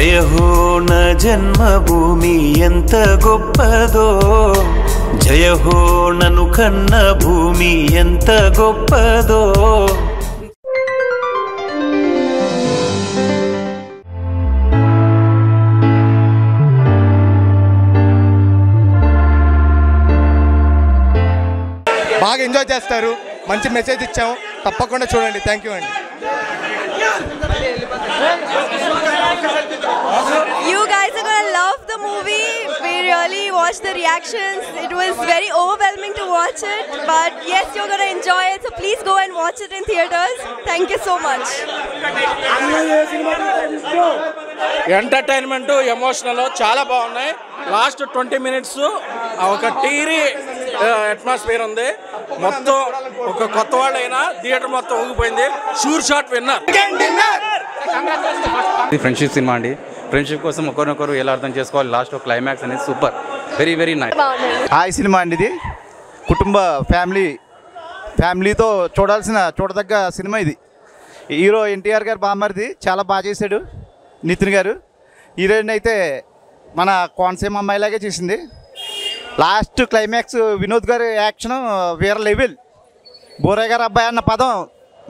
జయ హో నా జన్మభూమి ఎంత గొప్పదో, జయ హో నన్ను కన్న భూమి ఎంత గొప్పదో. బాగా ఎంజాయ్ చేస్తారు, మంచి మెసేజ్ ఇచ్చాము, తప్పకుండా చూడండి. థ్యాంక్ యూ అండి. You guys are gonna love the movie. We really watched the reactions. It was very overwhelming to watch it, but yes, you're gonna enjoy it. So please go and watch it in theaters. Thank you so much. Entertainment emotional చాలా బాగున్నాయి. Last 20 minutes ఒక టీరీ atmosphere ఉంది. మొత్తం ఒక కొత్త వాళ్ళైనా theatre మొత్తం ఊగిపోయింది. Sure shot winner. Friendship cinema అండి. ఫ్రెండ్షిప్ కోసం ఒకరినొకరు ఎలా అర్థం చేసుకోవాలి, లాస్ట్ క్లైమాక్స్ అనేది సూపర్, వెరీ వెరీ నైస్. హాయ్ సినిమా అండి ఇది. కుటుంబ ఫ్యామిలీతో చూడదగ్గ సినిమా ఇది. హీరో ఎన్టీఆర్ గారు బామ్మర్ది చాలా బాగా చేశాడు. నితిన్ గారు హీరోయిన్ అయితే మన కోనసీమ అమ్మాయిలాగే చేసింది. లాస్ట్ క్లైమాక్స్ వినోద్ గారి యాక్షన్ వేరే లెవెల్. బోరయ్య గారు అబ్బాయి అన్న పదం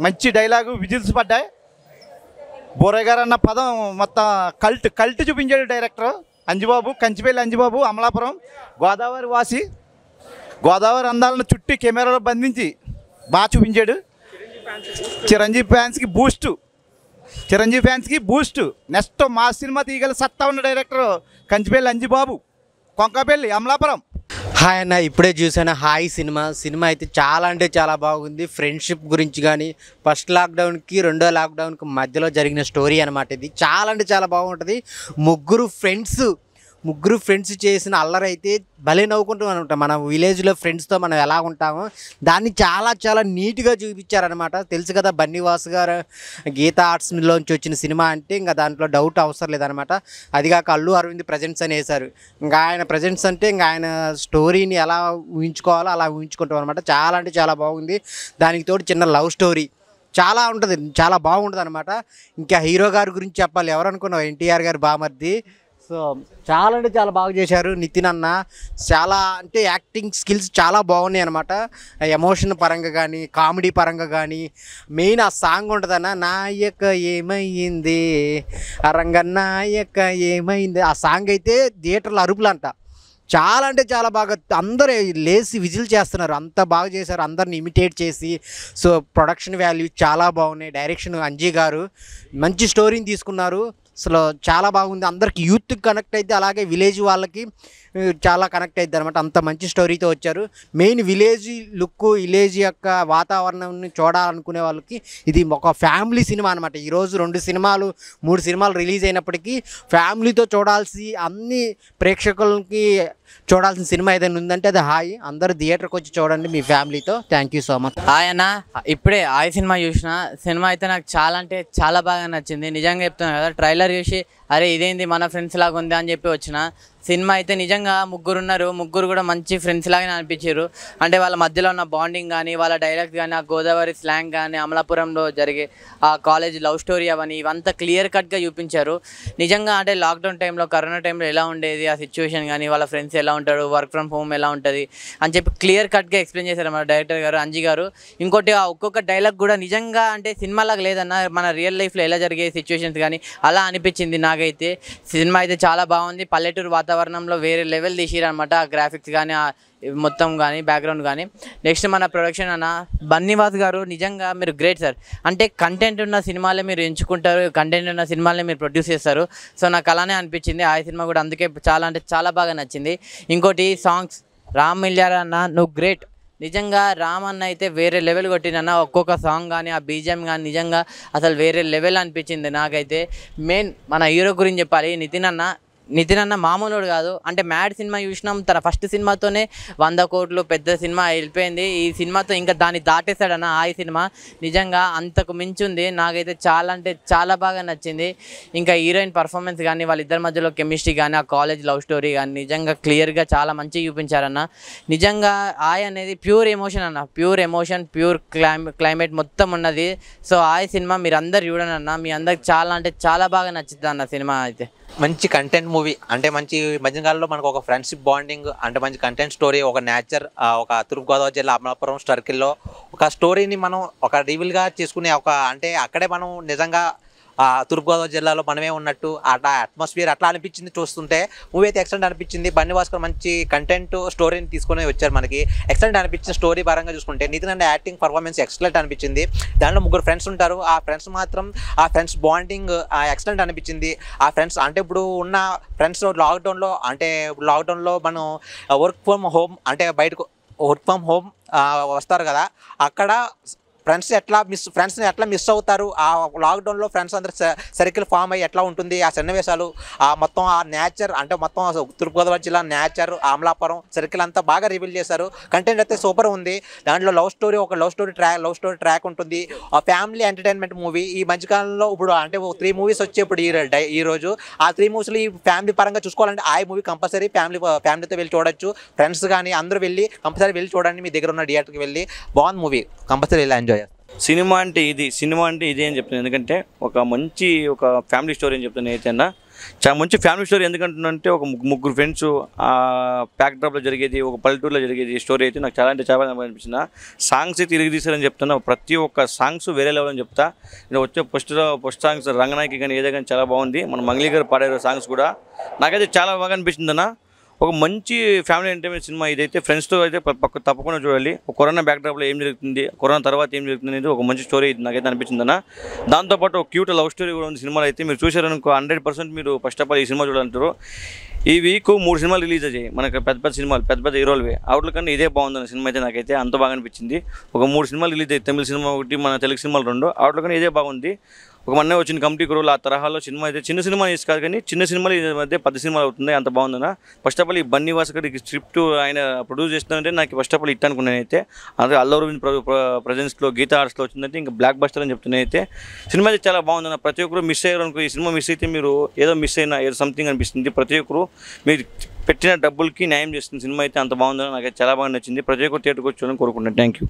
మంచి డైలాగు, విజిల్స్ పడ్డాయి. బోరయ్య గారు అన్న పదం మొత్తం కల్ట్ చూపించాడు డైరెక్టర్ అంజిబాబు. కంచిపల్లి అంజిబాబు అమలాపురం గోదావరి వాసి. గోదావరి అందాలను చుట్టి కెమెరాలో బంధించి బాగా చూపించాడు. చిరంజీవి ఫ్యాన్స్కి బూస్టు. నెక్స్ట్ మా సినిమా తీయగల సత్తా ఉన్న డైరెక్టర్ కంచిపల్లి అంజిబాబు, కొంకపల్లి అమలాపురం. హాయ్ అన్న, ఇప్పుడే చూసాను హాయ్ సినిమా అయితే చాలా అంటే చాలా బాగుంది. ఫ్రెండ్షిప్ గురించి కానీ ఫస్ట్ లాక్డౌన్కి రెండో లాక్డౌన్కి మధ్యలో జరిగిన స్టోరీ అనమాట. ఇది చాలా అంటే చాలా బాగుంటుంది. ముగ్గురు ఫ్రెండ్స్ చేసిన అల్లరి అయితే భలే నవ్వుకుంటూ ఉంటాం. మన విలేజ్లో ఫ్రెండ్స్తో మనం ఎలా ఉంటామో దాన్ని చాలా చాలా నీట్గా చూపించారనమాట. తెలుసు కదా బన్నీవాసు గారు గీతా ఆర్ట్స్లోంచి వచ్చిన సినిమా అంటే ఇంకా దాంట్లో డౌట్ అవసరం లేదనమాట. అదిగాక అల్లు అరవింద్ ప్రజెంట్స్ అని వేశారు. ఇంకా ఆయన ప్రజెంట్స్ అంటే ఇంకా ఆయన స్టోరీని ఎలా ఊహించుకోవాలో అలా ఊహించుకుంటాం అనమాట. చాలా అంటే చాలా బాగుంది. దానికి తోడు చిన్న లవ్ స్టోరీ చాలా ఉంటుంది, చాలా బాగుంటుంది అనమాట. ఇంకా హీరో గారి గురించి చెప్పాలి, ఎవరనుకున్నావు, ఎన్టీఆర్ గారు బామర్ది. సో చాలా అంటే చాలా బాగా చేశారు నితిన్ అన్న. చాలా అంటే యాక్టింగ్ స్కిల్స్ చాలా బాగున్నాయి అనమాట. ఎమోషన్ పరంగా కానీ కామెడీ పరంగా కానీ మెయిన్ ఆ సాంగ్ ఉంటుందన్న, నాయక ఏమైంది రంగనాయక ఏమైంది. ఆ సాంగ్ అయితే థియేటర్లో అరుపులంట. చాలా అంటే చాలా బాగా అందరూ లేసి విజిల్ చేస్తున్నారు, అంత బాగా చేశారు, అందరిని ఇమిటేట్ చేసి. సో ప్రొడక్షన్ వాల్యూ చాలా బాగున్నాయి. డైరెక్షన్ అంజీ గారు మంచి స్టోరీని తీసుకున్నారు. అసలు చాలా బాగుంది. అందరికి యూత్కి కనెక్ట్ అయితే, అలాగే విలేజ్ వాళ్ళకి చాలా కనెక్ట్ అవుతుంది అనమాట. అంత మంచి స్టోరీతో వచ్చారు. మెయిన్ విలేజ్ లుక్, విలేజ్ యొక్క వాతావరణాన్ని చూడాలనుకునే వాళ్ళకి ఇది ఒక ఫ్యామిలీ సినిమా అనమాట. ఈరోజు 2 సినిమాలు 3 సినిమాలు రిలీజ్ అయినప్పటికీ ఫ్యామిలీతో చూడాల్సి, అన్ని ప్రేక్షకులకి చూడాల్సిన సినిమా ఏదైనా ఉందంటే అది హాయ్. అందరూ థియేటర్కి వచ్చి చూడండి మీ ఫ్యామిలీతో. Thank you so much. Hi అన్న, ఇప్పుడే హాయ్ సినిమా చూసిన. సినిమా అయితే నాకు చాలా అంటే చాలా బాగా నచ్చింది. నిజంగా చెప్తున్నాను కదా, ట్రైలర్ చూసి అరే ఇదేంది మన ఫ్రెండ్స్ లాగా ఉంది అని చెప్పి వచ్చిన. సినిమా అయితే నిజంగా ముగ్గురు కూడా మంచి ఫ్రెండ్స్ లాగానే అనిపించారు. అంటే వాళ్ళ మధ్యలో ఉన్న బాండింగ్ కానీ, వాళ్ళ డైలాగ్స్ కానీ, ఆ గోదావరి స్లాంగ్ కానీ, అమలాపురంలో జరిగే ఆ కాలేజ్ లవ్ స్టోరీ అవన్నీ ఇవంతా క్లియర్ కట్గా చూపించారు. నిజంగా అంటే లాక్డౌన్ టైంలో, కరోనా టైంలో ఎలా ఉండేది ఆ సిచ్యువేషన్ కానీ, వాళ్ళ ఫ్రెండ్స్ ఎలా ఉంటాడు, వర్క్ ఫ్రమ్ హోమ్ ఎలా ఉంటుంది అని చెప్పి క్లియర్ కట్గా ఎక్స్ప్లెయిన్ చేశారు మన డైరెక్టర్ గారు అంజీ గారు. ఇంకోటి ఆ ఒక్కొక్క డైలాగ్ కూడా నిజంగా అంటే సినిమాలాగా లేదన్న, మన రియల్ లైఫ్లో ఎలా జరిగే సిచ్యువేషన్స్ కానీ అలా అనిపించింది నాకైతే. సినిమా అయితే చాలా బాగుంది. పల్లెటూరు వాతావరణంలో వేరే లెవెల్ తీసిరనమాట. ఆ గ్రాఫిక్స్ కానీ, మొత్తం కానీ, బ్యాక్గ్రౌండ్ కానీ. నెక్స్ట్ మన ప్రొడక్షన్ అన్న బన్నీవాస్ గారు, నిజంగా మీరు గ్రేట్ సార్. అంటే కంటెంట్ ఉన్న సినిమాలే మీరు ఎంచుకుంటారు, కంటెంట్ ఉన్న సినిమాలే మీరు ప్రొడ్యూస్ చేస్తారు. సో నాకు అలానే అనిపించింది. ఆ సినిమా కూడా అందుకే చాలా అంటే చాలా బాగా నచ్చింది. ఇంకోటి సాంగ్స్, రామ్ మిల్లారా అన్న నువ్వు గ్రేట్. నిజంగా రామ్ అన్న అయితే వేరే లెవెల్ కొట్టినన్న. ఒక్కొక్క సాంగ్ కానీ, ఆ బీజిఎం కానీ నిజంగా అసలు వేరే లెవెల్ అనిపించింది నాకైతే. మెయిన్ మన హీరో గురించి చెప్పాలి, నితిన్ అన్న. నితిన్ అన్న మామూలుడు కాదు. అంటే మ్యాడ్ సినిమా చూసినాం, తన ఫస్ట్ సినిమాతోనే 100 కోట్లు పెద్ద సినిమా వెళ్ళిపోయింది. ఈ సినిమాతో ఇంకా దాన్ని దాటేశాడన్న ఆ సినిమా. నిజంగా అంతకు మించి ఉంది. నాకైతే చాలా అంటే చాలా బాగా నచ్చింది. ఇంకా హీరోయిన్ పర్ఫార్మెన్స్ కానీ, వాళ్ళిద్దరి మధ్యలో కెమిస్ట్రీ కానీ, ఆ కాలేజ్ లవ్ స్టోరీ కానీ నిజంగా క్లియర్గా చాలా మంచిగా చూపించారన్న. నిజంగా ఆయ్ అనేది ప్యూర్ ఎమోషన్ అన్న, ప్యూర్ ఎమోషన్, ప్యూర్ క్లైమేట్ మొత్తం ఉన్నది. సో ఆయ్ సినిమా మీరు అందరు చూడండి అన్న, మీ అందరికి చాలా అంటే చాలా బాగా నచ్చుతుంది అన్న సినిమా. అయితే మంచి కంటెంట్ మూవీ, అంటే మంచి మధ్యకాలంలో మనకు ఒక ఫ్రెండ్షిప్ బాండింగ్, అంటే మంచి కంటెంట్ స్టోరీ, ఒక నేచర్, ఒక తూర్పుగోదావరి జిల్లా అమలాపురం సర్కిల్లో ఒక స్టోరీని మనం ఒక రివీల్గా చేసుకునే ఒక, అంటే అక్కడే మనం నిజంగా తూర్పుగోదావరి జిల్లాలో మనమే ఉన్నట్టు అట్లా అట్మాస్ఫియర్ అట్లా అనిపించింది. చూస్తుంటే మూవీ అయితే ఎక్సలెంట్ అనిపించింది. బన్నీ భాస్కర్ మంచి కంటెంట్ స్టోరీని తీసుకొని వచ్చారు. మనకి ఎక్సలెంట్ అనిపించింది. స్టోరీ పరంగా చూసుకుంటే నితిన్ అంటే యాక్టింగ్ పర్ఫార్మెన్స్ ఎక్సలెంట్ అనిపించింది. దాంట్లో 3 ఫ్రెండ్స్ ఉంటారు. ఆ ఫ్రెండ్స్ మాత్రం ఆ ఫ్రెండ్స్ బాండింగ్ ఎక్సలెంట్ అనిపించింది. ఆ ఫ్రెండ్స్ అంటే ఇప్పుడు ఉన్న ఫ్రెండ్స్ లాక్డౌన్లో మనం వర్క్ ఫ్రమ్ హోమ్, అంటే బయటకు వర్క్ ఫ్రమ్ హోమ్ వస్తారు కదా, అక్కడ ఫ్రెండ్స్ని ఎట్లా మిస్ అవుతారు, ఆ లాక్డౌన్లో ఫ్రెండ్స్ అందరూ సర్కిల్ ఫామ్ అయ్యి ఎట్లా ఉంటుంది, ఆ సన్నివేశాలు, ఆ మొత్తం ఆ నేచర్, అంటే మొత్తం తూర్పుగోదావరి జిల్లా నేచర్, అమలాపురం సర్కిల్ అంతా బాగా రివీల్ చేశారు. కంటెంట్ అయితే సూపర్ ఉంది. దాంట్లో ఒక లవ్ స్టోరీ ట్రాక్ ఉంటుంది. ఆ ఫ్యామిలీ ఎంటర్టైన్మెంట్ మూవీ. ఈ మధ్యకాలంలో ఇప్పుడు అంటే 3 మూవీస్ వచ్చి ఇప్పుడు ఈ రోజు ఆ 3 మూవీస్లో ఈ ఫ్యామిలీ పరంగా చూసుకోవాలంటే ఆ మూవీ కంపల్సరీ ఫ్యామిలీతో వెళ్ళి చూడొచ్చు. ఫ్రెండ్స్ కానీ అందరూ వెళ్ళి కంపల్సరీ వెళ్ళి చూడండి. మీ దగ్గర ఉన్న థియేటర్కి వెళ్ళి బాగుంది మూవీ, కంపల్సరీ వెళ్ళి ఎంజాయ్. సినిమా అంటే ఇది అని చెప్తున్నాను. ఎందుకంటే ఒక ఫ్యామిలీ స్టోరీ అని చెప్తున్నాను. అయితే అన్న చాలా మంచి ఫ్యామిలీ స్టోరీ. ఎందుకంటే ఒక 3 ఫ్రెండ్స్ ప్యాక్ డ్రాప్లో జరిగేది, ఒక పల్లెటూరులో జరిగేది స్టోరీ అయితే నాకు చాలా అంటే చాలా అనిపించింది. సాంగ్స్ అయితే తిరిగి తీశారని చెప్తున్నా. ప్రతి ఒక్క సాంగ్స్ వేరే లెవెల్ అని చెప్తా. ఇలా వచ్చే ఫస్ట్ సాంగ్స్ రంగనాయకి కానీ ఏదో కానీ చాలా బాగుంది. మన మంగళి గారు పాడే సాంగ్స్ కూడా నాకైతే చాలా బాగా అనిపించింది అన్న. ఒక మంచి ఫ్యామిలీ ఎంటర్టైన్మెంట్ సినిమా ఇదైతే. ఫ్రెండ్స్తో అయితే తప్పకుండా చూడాలి. కరోనా బ్యాక్డ్రాప్లో ఏం జరుగుతుంది, కరోనా తర్వాత ఏం జరుగుతుంది అనేది ఒక మంచి స్టోరీ నాకైతే అనిపించిందన్న. దాంతోపాటు ఒక క్యూట్ లవ్ స్టోరీ కూడా ఉంది సినిమాలో. అయితే మీరు చూసారనుకో 100% మీరు ఫస్ట్ ఆఫ్ ఆల్ ఈ సినిమా చూడాలంటారు. ఈ వీక్ 3 సినిమాలు రిలీజ్ అయ్యాయి మనకి, పెద్ద సినిమాలు, పెద్ద హీరోలువే. అవుట్ల కన్నా ఇదే బాగుందన్న సినిమా అయితే నాకైతే అంత బాగా అనిపించింది. ఒక 3 సినిమాలు రిలీజ్ అయ్యాయి, తమిళ సినిమా ఒకటి, మన తెలుగు సినిమాలు 2. అవుట్ల కన్నా ఇదే బాగుంది. ఒక మొన్న వచ్చిన కమిటీ కురువులు ఆ తరహాలో సినిమా అయితే చిన్న సినిమా తీసి కాదు కానీ చిన్న సినిమాలు ఈ మధ్య పెద్ద సినిమాలు అవుతుంది. అంత బాగుందన్న. ఫస్ట్ ఆఫ్ ఆల్ ఈ బన్నీ భాస్కర్ స్క్రిప్ట్ ఆయన ప్రొడ్యూస్ చేస్తున్నారంటే నాకు ఫస్ట్ ఆఫ్ ఆల్ ఇట్ అనుకున్నాను. అయితే అదే అల్లు అరవింద్ ప్రజెన్స్లో గీతా ఆర్ట్స్లో వచ్చిందంటే ఇంకా బ్లాక్ బస్టర్ అని చెప్తున్నాయి. అయితే సినిమా అయితే చాలా బాగుందన్న. ప్రతి ఒక్కరు మిస్ అయ్యారు అనుకో, ఈ సినిమా మిస్ అయితే మీరు ఏదో మిస్ అయినా ఏదో సంథింగ్ అనిపిస్తుంది. ప్రతి ఒక్కరు మీరు పెట్టిన డబ్బులకి న్యాయం చేస్తుంది సినిమా అయితే. అంత బాగుందని నాకు చాలా బాగా నచ్చింది. ప్రతి ఒక్కరు థియేటర్కి వచ్చి కోరుకుంటున్నాను. Thank you.